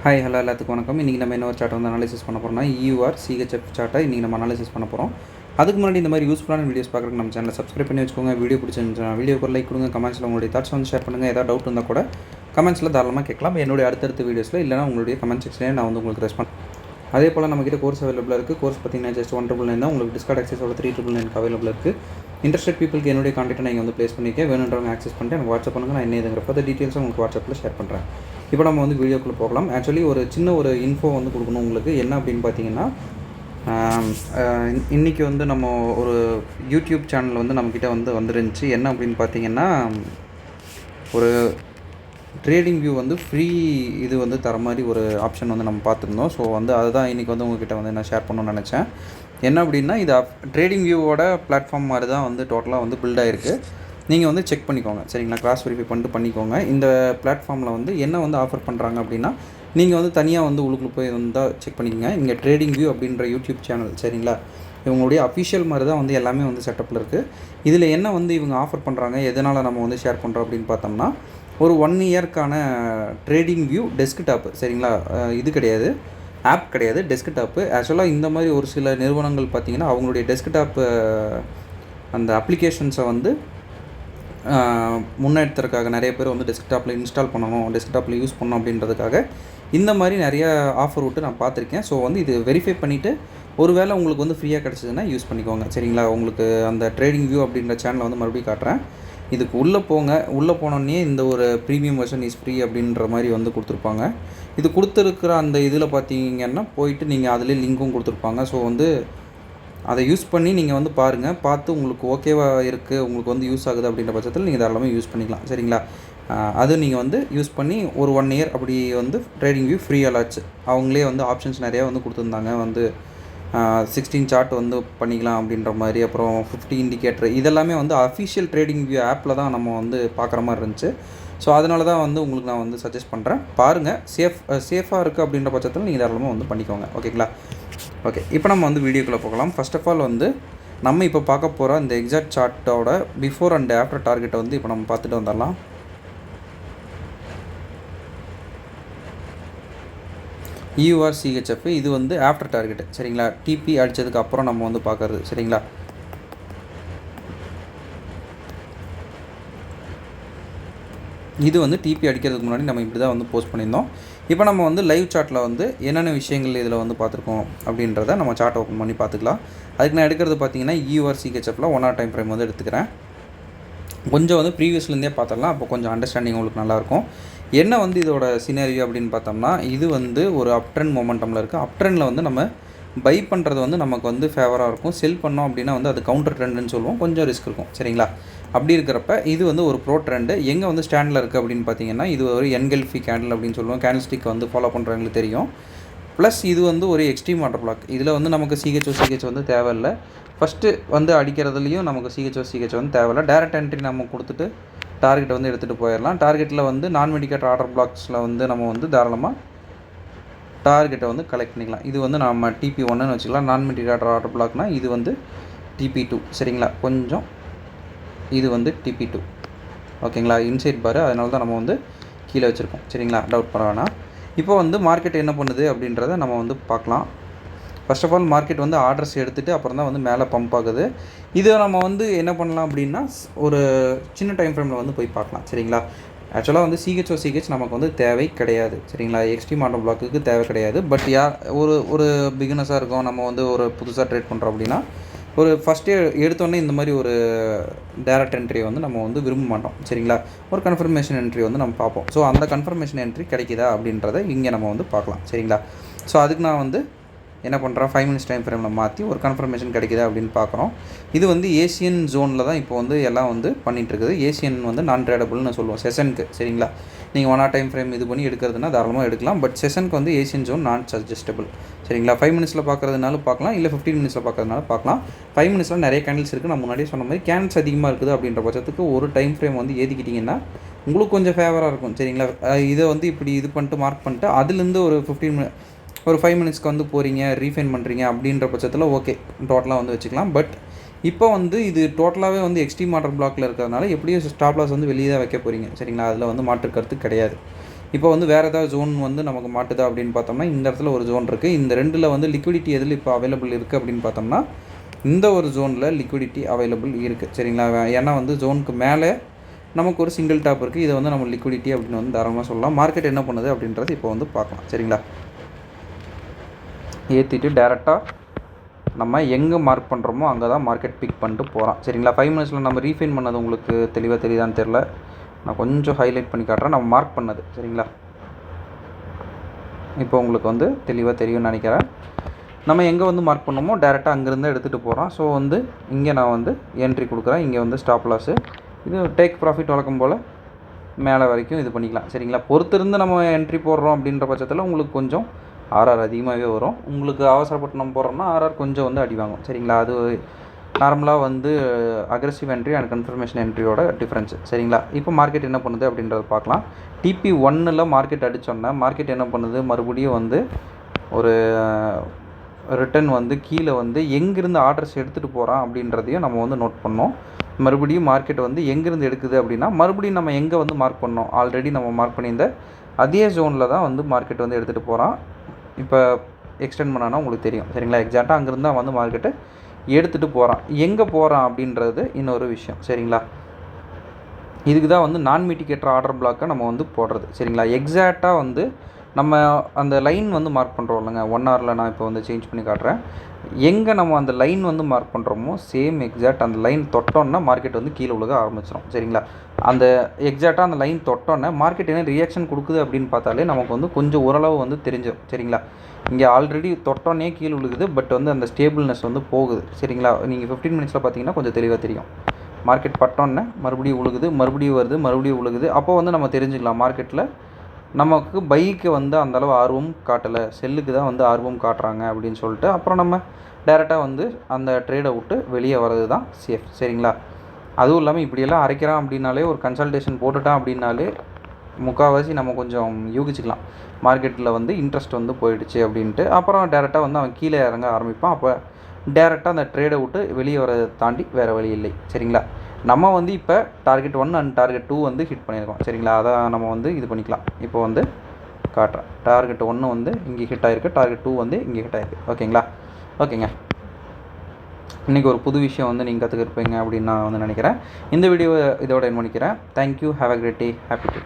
Hi hello எல்லாத்துக்கும் வணக்கம். இன்றைக்கி நம்ம என்ன ஒரு சார்ட்டை வந்து அனாலிசிஸ் பண்ண போகிறோம்னா சிஹெச்எஃப் சார்ட்டை இன்றைக்கி நம்ம அனாலிசிஸ் பண்ண போகிறோம். அதுக்கு முன்னாடி இந்த மாதிரி யூஸ்ஃபுல்லான வீடியோஸ் பார்க்குறதுக்கு நம்ம சேனலை சப்ஸ்கிரைப் பண்ணி வச்சுக்கோங்க. வீடியோ பிடிச்சிருந்துச்சுன்னா வீடியோக்கு லைக் கொடுங்க. கமெண்ட்ஸில் உங்களுடைய தாட்ஸ் வந்து ஷேர் பண்ணுங்கள். ஏதாவது டவுட் இருந்தால் கூட கமெண்ட்ஸில் தாராளமாக கேட்கலாம். என்னுடைய அடுத்தடுத்த வீடியோஸில் இல்லைனா உங்களுடைய கமெண்ட் செக்ஷனே நான் வந்து உங்களுக்கு ரெஸ்பான்ஸ். அதே போல் நம்மக்கிட்ட கோர்ஸ் அவைலபிளாக இருக்குது. கோர்ஸ் பார்த்தீங்கன்னா ஜஸ்ட் 199 தான். உங்களுக்கு டிஸ்கார்ட் ஆக்சஸோட 399 அவைலபிள் இருக்குது. இன்ட்ரெஸ்டட் பீப்புளுக்கு என்னுடைய கான்டெக்ட்டை நீங்கள் வந்து ப்ளேஸ் பண்ணிக்க வேணுன்றவங்க ஆக்சஸ் பண்ணிட்டு எனக்கு வாட்ஸ்அப் பண்ணுங்கள். நான் என்ன இதுங்கிற ஃபர்தர் டீட்டெயில்ஸும் உங்களுக்கு வாட்ஸ்அப்பில் ஷேர் பண்ணுறேன். இப்போ நம்ம வந்து வீடியோக்குள்ளே போகலாம். ஆக்சுவலி ஒரு சின்ன ஒரு இன்ஃபோ வந்து கொடுக்கணும் உங்களுக்கு. என்ன அப்படின்னு பார்த்தீங்கன்னா, இன்றைக்கி வந்து நம்ம ஒரு யூடியூப் சேனல் வந்து நம்மக்கிட்ட வந்து வந்துருந்துச்சு. என்ன அப்படின்னு பார்த்தீங்கன்னா, ஒரு ட்ரேடிங் வியூ வந்து ஃப்ரீ இது வந்து தர மாதிரி ஒரு ஆப்ஷன் வந்து நம்ம பார்த்துருந்தோம். ஸோ வந்து அதுதான் இன்றைக்கி வந்து உங்கள்கிட்ட வந்து நான் ஷேர் பண்ணணும்னு நினச்சேன். என்ன அப்படின்னா, இது ட்ரேடிங் வியூவோட பிளாட்ஃபார்ம் மாதிரி தான் வந்து டோட்டலாக வந்து பில்ட் ஆகிருக்கு. நீங்கள் வந்து செக் பண்ணிக்கோங்க, சரிங்களா? கிராஸ் வெரிஃபை பண்ணிட்டு பண்ணிக்கோங்க. இந்த பிளாட்ஃபார்மில் வந்து என்ன வந்து ஆஃபர் பண்ணுறாங்க அப்படின்னா, நீங்கள் வந்து தனியாக வந்து உள்ளுக்குள்ளே போய் வந்தால் செக் பண்ணிக்கோங்க. இங்கே ட்ரேடிங் வியூ அப்படின்ற யூடியூப் சேனல், சரிங்களா? இவங்களுடைய அஃபிஷியல் மாதிரி தான் வந்து எல்லாமே வந்து செட்டப்பில் இருக்குது. இதில் என்ன வந்து இவங்க ஆஃபர் பண்ணுறாங்க, எதனால் நம்ம வந்து ஷேர் பண்ணுறோம் அப்படின்னு பார்த்தோம்னா, ஒரு 1 இயர்க்கான ட்ரேடிங் வியூ டெஸ்க்டாப்பு, சரிங்களா? இது கிடையாது, ஆப் கிடையாது, டெஸ்க்டாப்பு. ஆக்சுவலாக இந்த மாதிரி ஒரு சில நிறுவனங்கள் பார்த்திங்கன்னா அவங்களுடைய டெஸ்க்டாப்பு அந்த அப்ளிகேஷன்ஸை வந்து முன்னெடுத்துறதுக்காக நிறைய பேர் வந்து டெஸ்க்டாப்பில் இன்ஸ்டால் பண்ணணும், டெஸ்க்டாப்பில் யூஸ் பண்ணணும் அப்படின்றதுக்காக இந்த மாதிரி நிறையா ஆஃபர் விட்டு நான் பார்த்துருக்கேன். ஸோ வந்து இது வெரிஃபை பண்ணிவிட்டு ஒரு வேளை உங்களுக்கு வந்து ஃப்ரீயாக கிடச்சிதுன்னா யூஸ் பண்ணிக்கோங்க, சரிங்களா? உங்களுக்கு அந்த ட்ரேடிங் வியூ அப்படின்ற சேனலை வந்து மறுபடியும் காட்டுறேன். இதுக்கு உள்ளே போங்க. உள்ளே போனோடனே இந்த ஒரு ப்ரீமியம் வெர்ஷன் இஸ் ஃப்ரீ அப்படின்ற மாதிரி வந்து கொடுத்துருப்பாங்க. இது கொடுத்துருக்குற அந்த இதில் பார்த்தீங்கன்னா போயிட்டு நீங்கள் அதிலே லிங்க்கும் கொடுத்துருப்பாங்க. ஸோ வந்து அதை யூஸ் பண்ணி நீங்கள் வந்து பாருங்கள். பார்த்து உங்களுக்கு ஓகேவாக இருக்குது, உங்களுக்கு வந்து யூஸ் ஆகுது அப்படின்ற பட்சத்தில் நீங்கள் தாராளமாக யூஸ் பண்ணிக்கலாம், சரிங்களா? அது நீங்கள் வந்து யூஸ் பண்ணி ஒரு 1 இயர் அப்படி வந்து ட்ரேடிங் வியூ ஃப்ரீ ஆலாச்சு. அவங்களே வந்து ஆப்ஷன்ஸ் நிறையா வந்து கொடுத்துருந்தாங்க. வந்து 16 சார்ட் வந்து பண்ணிக்கலாம் அப்படின்ற மாதிரி, அப்புறம் 50 இண்டிகேட்டர், இதெல்லாமே வந்து அஃபிஷியல் ட்ரேடிங் வியூ ஆப்பில் தான் நம்ம வந்து பார்க்குற மாதிரி இருந்துச்சு. ஸோ அதனால தான் வந்து உங்களுக்கு நான் வந்து சஜஸ்ட் பண்ணுறேன். பாருங்கள், சேஃபாக இருக்குது அப்படின்ற பட்சத்தில் நீங்கள் தாராளமாக வந்து பண்ணிக்கோங்க, ஓகேங்களா? ஓகே, இப்போ நம்ம வந்து வீடியோக்குள்ளே போகலாம். ஃபர்ஸ்ட் ஆஃப் ஆல் வந்து நம்ம இப்போ பார்க்க போகிற இந்த எக்ஸாக்ட் சார்ட்டோட பிஃபோர் அண்ட் ஆஃப்டர் டார்கெட்டை வந்து இப்போ நம்ம பார்த்துட்டு வந்துடலாம். சிஹெச்எஃப் இது வந்து ஆஃப்டர் டார்கெட், சரிங்களா? டிபி அடித்ததுக்கு அப்புறம் நம்ம வந்து பார்க்குறது, சரிங்களா? இது வந்து டிபி அடிக்கிறதுக்கு முன்னாடி நம்ம இப்படி தான் வந்து போஸ்ட் பண்ணியிருந்தோம். இப்போ நம்ம வந்து லைவ் சார்ட்டில் வந்து என்னென்ன விஷயங்கள் இதில் வந்து பார்த்துருக்கோம் அப்படின்றத நம்ம சார்ட் ஓப்பன் பண்ணி பார்த்துக்கலாம். அதுக்கு நான் எடுக்கிறது பார்த்தீங்கன்னா சிஹெச்எஃப்பில் 1 hour டைம் ஃப்ரேம் வந்து எடுத்துக்கிறேன். கொஞ்சம் வந்து ப்ரீவியஸ்லேருந்தே பார்த்துடலாம், அப்போ கொஞ்சம் அண்டர்ஸ்டாண்டிங் உங்களுக்கு நல்லாயிருக்கும். என்ன வந்து இதோட சினாரியோ அப்படின்னு பார்த்தோம்னா, இது வந்து ஒரு அப் ட்ரெண்ட் மொமெண்டமில் இருக்குது. அப் ட்ரெண்டில் வந்து நம்ம பை பண்ணுறது வந்து நமக்கு வந்து ஃபேவராக இருக்கும். செல் பண்ணோம் அப்படின்னா வந்து அது கவுண்டர் ட்ரெண்டுன்னு சொல்லுவோம், கொஞ்சம் ரிஸ்க் இருக்கும், சரிங்களா? அப்படி இருக்கிறப்ப இது வந்து ஒரு ப்ரோ ட்ரெண்டு. எங்கே வந்து ஸ்டாண்டில் இருக்குது அப்படின்னு பார்த்தீங்கன்னா, இது ஒரு என்கல்ஃபி கேண்டில் அப்படின்னு சொல்லுவோம். கேண்டில் ஸ்டிக் வந்து ஃபாலோ பண்ணுறவங்களுக்கு தெரியும். ப்ளஸ் இது வந்து ஒரு எக்ஸ்ட்ரீம் ஆர்டர் பிளாக். இதில் வந்து நமக்கு சிஹெச் வந்து தேவையில்லை. ஃபஸ்ட்டு வந்து அடிக்கிறதுலையும் நமக்கு சிஹெச் வந்து தேவையில்லை. டேரக்ட் என்ட்ரி நம்ம கொடுத்துட்டு டார்கெட்டை வந்து எடுத்துகிட்டு போயிடலாம். டார்கெட்டில் வந்து நான் மெடிக்கேட்டர் ஆர்டர் பிளாக்ஸில் வந்து நம்ம வந்து தாராளமாக டார்கெட்டை வந்து கலெக்ட் பண்ணிக்கலாம். இது வந்து நம்ம TP1ன்னு வச்சுக்கலாம். நான் மெடிக்கேட்டர் ஆர்டர் பிளாக்னால் இது வந்து TP2, சரிங்களா? கொஞ்சம் இது வந்து TP2, ஓகேங்களா? இன்சைட் பாரு, அதனால தான் நம்ம வந்து கீழே வச்சுருக்கோம், சரிங்களா? டவுட் பண்ண வேணாம். இப்போ வந்து மார்க்கெட் என்ன பண்ணுது அப்படின்றத நம்ம வந்து பார்க்கலாம். ஃபர்ஸ்ட் ஆஃப் ஆல் மார்க்கெட் வந்து ஆர்டர்ஸ் எடுத்துகிட்டு அப்புறம் தான் வந்து மேலே பம்ப் ஆகுது. இதை நம்ம வந்து என்ன பண்ணலாம் அப்படின்னா, ஒரு சின்ன டைம் ஃப்ரேமில் வந்து போய் பார்க்கலாம், சரிங்களா? ஆக்சுவலாக வந்து சிஹெச் நமக்கு வந்து தேவை கிடையாது, சரிங்களா? எக்ஸ்ட்ரீம் ஆர்டர் பிளாக்குக்கு தேவை கிடையாது. பட் ஒரு பிகினஸாக இருக்கும், நம்ம வந்து ஒரு புதுசாக ட்ரேட் பண்ணுறோம் அப்படின்னா, ஒரு ஃபஸ்ட்டே எடுத்தோடனே இந்த மாதிரி ஒரு டேரக்ட் என்ட்ரியை வந்து நம்ம வந்து விரும்ப மாட்டோம், சரிங்களா? ஒரு கன்ஃபர்மேஷன் என்ட்ரி வந்து நம்ம பார்ப்போம். ஸோ அந்த கன்ஃபர்மேஷன் என்ட்ரி கிடைக்குதா அப்படின்றத இங்கே நம்ம வந்து பார்க்கலாம், சரிங்களா? ஸோ அதுக்கு நான் வந்து என்ன பண்ணுறேன், 5 minutes டைம் ஃப்ரேமில் மாற்றி ஒரு கன்ஃபர்மேஷன் கிடைக்குதா அப்படின்னு பார்க்குறோம். இது வந்து ஏசியன் ஜோனில் தான் இப்போ வந்து எல்லாம் வந்து பண்ணிகிட்ருக்குது. ஏசியன் வந்து நான் ட்ரேடபுள்னு சொல்லுவோம் செஷனுக்கு, சரிங்களா? நீங்கள் 1 hour டைம் ஃப்ரேம் இது பண்ணி எடுக்கிறதுனா தாராளமாக எடுக்கலாம். பட் செஷனுக்கு வந்து ஏசியன் ஜோன் நான் சஜஸ்டபிள், சரிங்களா? 5 minutesல பார்க்குறதுனாலும் பார்க்கலாம், இல்லை 15 minutesல பார்க்குறதுனாலும் பார்க்கலாம். 5 minutesல நிறைய கேண்டில்ஸ் இருக்குது. நான் முன்னாடியே சொன்ன மாதிரி கேண்டில்ஸ் அதிகமாக இருக்குது அப்படின்ற பட்சத்துக்கு ஒரு டைம் ஃப்ரேம் வந்து ஏற்றிக்கிட்டிங்கன்னா உங்களுக்கு கொஞ்சம் ஃபேவராக இருக்கும், சரிங்களா? இதை வந்து இப்படி இது பண்ணிட்டு மார்க் பண்ணிட்டு அதுலேருந்து ஒரு 5 minutesக்கு வந்து போகிறீங்க, ரீஃபைன் பண்ணுறீங்க அப்படின்ற பட்சத்தில் ஓகே, டோட்டலாக வந்து வச்சுக்கலாம். பட் இப்போ வந்து இது டோட்டலாகவே வந்து எக்ஸ்ட்ரீம் ஆர்டர் பிளாக்கில் இருக்கிறதுனால எப்படியும் ஸ்டாப் லாஸ் வந்து வெளியே தான் வைக்க போகிறீங்க, சரிங்களா? அதில் வந்து மாற்று கருத்து கிடையாது. இப்போ வந்து வேறு ஏதாவது ஜோன் வந்து நமக்கு மாட்டுதா அப்படின்னு பார்த்தோம்னா இந்த இடத்துல ஒரு ஜோன் இருக்குது. இந்த 2ல் வந்து லிக்விடிட்டி எதில் இப்போ அவைலபிள் இருக்குது அப்படின்னு பார்த்தோம்னா இந்த ஒரு ஜோனில் லிக்விடிட்டி அவைலபிள் இருக்குது. சரிங்களா? ஏன்னா வந்து ஜோனுக்கு மேலே நமக்கு ஒரு சிங்கிள் டாப் இருக்குது. இதை வந்து நம்ம லிக்விடிட்டி அப்படின்னு வந்து தாராளமாக சொல்லலாம். மார்க்கெட் என்ன பண்ணுது அப்படின்றது இப்போ வந்து பார்க்கலாம். சரிங்களா? ஏற்றிட்டு டேரெக்டாக நம்ம எங்கே மார்க் பண்ணுறோமோ அங்கே தான் மார்க்கெட் பிக் பண்ணிட்டு போகிறோம். சரிங்களா? 5 மினிட்ஸில் நம்ம ரீஃபைன் பண்ணது உங்களுக்கு தெளிவாக தெரியுதான்னு தெரில. நான் கொஞ்சம் ஹைலைட் பண்ணி காட்டுறேன். நம்ம மார்க் பண்ணது. சரிங்களா? இப்போ உங்களுக்கு வந்து தெளிவாக தெரியும்னு நினைக்கிறேன். நம்ம எங்கே வந்து மார்க் பண்ணோமோ டேரெக்டாக அங்கேருந்து எடுத்துகிட்டு போகிறோம். ஸோ வந்து இங்கே நான் வந்து என்ட்ரி கொடுக்குறேன். இங்கே வந்து ஸ்டாப் லாஸு. இது டேக் ப்ராஃபிட் வழக்கம் போல் மேலே வரைக்கும் இது பண்ணிக்கலாம். சரிங்களா? பொறுத்திருந்து நம்ம என்ட்ரி போடுறோம் அப்படின்ற பட்சத்தில் உங்களுக்கு கொஞ்சம் ஆர்ஆர் அதிகமாகவே வரும். உங்களுக்கு அவசரப்பட்டு நம்ம போடுறோம்னா ஆர்ஆர் கொஞ்சம் வந்து அடி வாங்கும். சரிங்களா? அது நார்மலாக வந்து அக்ரெசிவ் என்ட்ரி அண்ட் கன்ஃபர்மேஷன் என்ட்ரியோட டிஃப்ரென்ஸு. சரிங்களா? இப்போ மார்க்கெட் என்ன பண்ணுது அப்படின்றத பார்க்கலாம். TP1ல் மார்க்கெட் அடித்தோன்னே மார்க்கெட் என்ன பண்ணுது, மறுபடியும் வந்து ஒரு ரிட்டன் வந்து கீழே வந்து எங்கேருந்து ஆர்டர்ஸ் எடுத்துகிட்டு போகிறான் அப்படின்றதையும் நம்ம வந்து நோட் பண்ணோம். மறுபடியும் மார்க்கெட் வந்து எங்கேருந்து எடுக்குது அப்படின்னா மறுபடியும் நம்ம எங்கே வந்து மார்க் பண்ணோம், ஆல்ரெடி நம்ம மார்க் பண்ணியிருந்த அதே ஜோனில் தான் வந்து மார்க்கெட் வந்து எடுத்துகிட்டு போகிறான். இப்போ எக்ஸ்டெண்ட் பண்ணானா உங்களுக்கு தெரியும். சரிங்களா? எக்ஸாக்டாக அங்கேருந்து தான் வந்து மார்க்கெட்டு எடுத்துகிட்டு போகிறான். எங்கே போகிறான் அப்படின்றது இன்னொரு விஷயம். சரிங்களா? இதுக்கு தான் வந்து நான் மிட்டிகேட்டர் ஆர்டர் பிளாக்கை நம்ம வந்து போடுறது. சரிங்களா? எக்ஸாக்டாக வந்து நம்ம அந்த லைன் வந்து மார்க் பண்ணுறோம் இல்லைங்க, 1 ஹவரில் நான் இப்போ வந்து சேஞ்ச் பண்ணி காட்டுறேன். எங்கே நம்ம அந்த லைன் வந்து மார்க் பண்ணுறோமோ சேம் எக்ஸாக்ட் அந்த லைன் தொட்டோன்னா மார்க்கெட் வந்து கீழே விழுக ஆரம்பிச்சிடும். சரிங்களா? அந்த எக்ஸாக்டாக அந்த லைன் தொட்டோன்னே மார்க்கெட் என்ன ரியாக்ஷன் கொடுக்குது அப்படின்னு பார்த்தாலே நமக்கு வந்து கொஞ்சம் ஓரளவு வந்து தெரிஞ்சிடும். சரிங்களா? இங்கே ஆல்ரெடி தொட்டோன்னே கீழே விழுகுது, பட் வந்து அந்த ஸ்டேபிள்னஸ் வந்து போகுது. சரிங்களா? நீங்கள் 15 மினிட்ஸில் பார்த்தீங்கன்னா கொஞ்சம் தெளிவாக தெரியும். மார்க்கெட் பட்டோன்னே மறுபடியும் விழுகுது, மறுபடியும் வருது, மறுபடியும் விழுகுது. அப்போ வந்து நம்ம தெரிஞ்சுக்கலாம் மார்க்கெட்டில் நமக்கு பைக்கு வந்து அந்தளவு ஆர்வம் காட்டலை, செல்லுக்கு தான் வந்து ஆர்வம் காட்டுறாங்க அப்படின்னு சொல்லிட்டு அப்புறம் நம்ம டேரெக்டாக வந்து அந்த ட்ரேடை விட்டு வெளியே வர்றது தான் சேஃப். சரிங்களா? அதுவும் இல்லாமல் இப்படியெல்லாம் அரைக்கிறான் அப்படின்னாலே ஒரு கன்சல்டேஷன் போட்டுட்டான் அப்படின்னாலே முக்கால்வாசி நம்ம கொஞ்சம் யூகிச்சிக்கலாம் மார்க்கெட்டில் வந்து இன்ட்ரெஸ்ட் வந்து போயிடுச்சு அப்படின்ட்டு. அப்புறம் டேரெக்டாக வந்து அவன் கீழே இறங்க ஆரம்பிப்பான். அப்போ டேரெக்டாக அந்த ட்ரேடை விட்டு வெளியே வரதை தாண்டி வேறு வழி இல்லை. சரிங்களா? நம்ம வந்து இப்போ டார்கெட் 1 அண்ட் டார்கெட் 2 வந்து ஹிட் பண்ணியிருக்கோம். சரிங்களா? அதை நம்ம வந்து இது பண்ணிக்கலாம். இப்போ வந்து காட்டுறேன். டார்கெட் 1 வந்து இங்கே ஹிட் ஆகிருக்கு, டார்கெட் 2 வந்து இங்கே ஹிட் ஆகிருக்கு. ஓகேங்களா? ஓகேங்க. இன்றைக்கி ஒரு புது விஷயம் வந்து நீங்கள் கற்றுக்கிருப்பீங்க அப்படின்னு நான் வந்து நினைக்கிறேன். இந்த வீடியோவை இதோட என் பண்ணிக்கிறேன். Thank you. Have a great day. Happy to